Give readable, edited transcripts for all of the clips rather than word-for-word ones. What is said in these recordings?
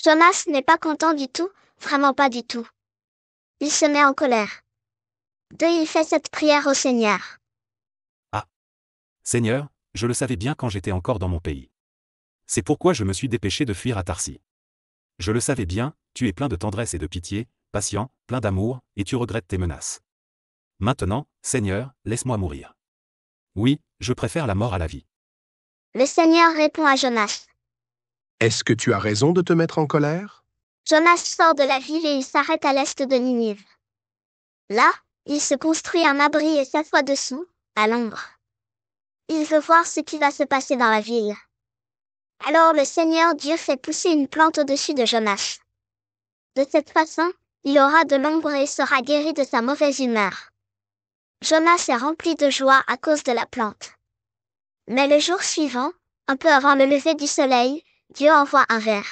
Jonas n'est pas content du tout, vraiment pas du tout. Il se met en colère. 2. Il fait cette prière au Seigneur. Ah! Seigneur, je le savais bien quand j'étais encore dans mon pays. C'est pourquoi je me suis dépêché de fuir à Tarsis. Je le savais bien, tu es plein de tendresse et de pitié, patient, plein d'amour, et tu regrettes tes menaces. Maintenant, Seigneur, laisse-moi mourir. Oui, je préfère la mort à la vie. Le Seigneur répond à Jonas. Est-ce que tu as raison de te mettre en colère? Jonas sort de la ville et il s'arrête à l'est de Ninive. Là, il se construit un abri et s'assoit dessous, à l'ombre. Il veut voir ce qui va se passer dans la ville. Alors le Seigneur Dieu fait pousser une plante au-dessus de Jonas. De cette façon, il aura de l'ombre et sera guéri de sa mauvaise humeur. Jonas est rempli de joie à cause de la plante. Mais le jour suivant, un peu avant le lever du soleil, Dieu envoie un ver.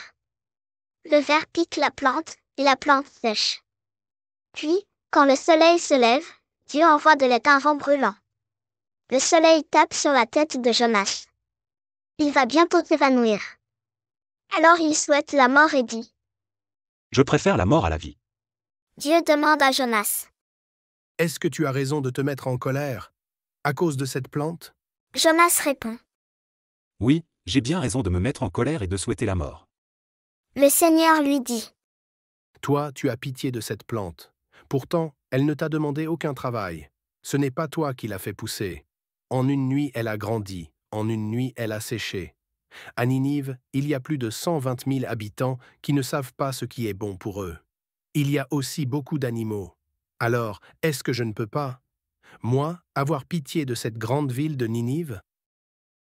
Le ver pique la plante, et la plante sèche. Puis, quand le soleil se lève, Dieu envoie de l'étain vent brûlant. Le soleil tape sur la tête de Jonas. Il va bientôt s'évanouir. Alors il souhaite la mort et dit. Je préfère la mort à la vie. Dieu demande à Jonas. Est-ce que tu as raison de te mettre en colère à cause de cette plante? Jonas répond. Oui, j'ai bien raison de me mettre en colère et de souhaiter la mort. Le Seigneur lui dit. Toi, tu as pitié de cette plante. Pourtant, elle ne t'a demandé aucun travail. Ce n'est pas toi qui l'as fait pousser. En une nuit, elle a grandi. En une nuit, elle a séché. À Ninive, il y a plus de 120 000 habitants qui ne savent pas ce qui est bon pour eux. Il y a aussi beaucoup d'animaux. Alors, est-ce que je ne peux pas, moi, avoir pitié de cette grande ville de Ninive?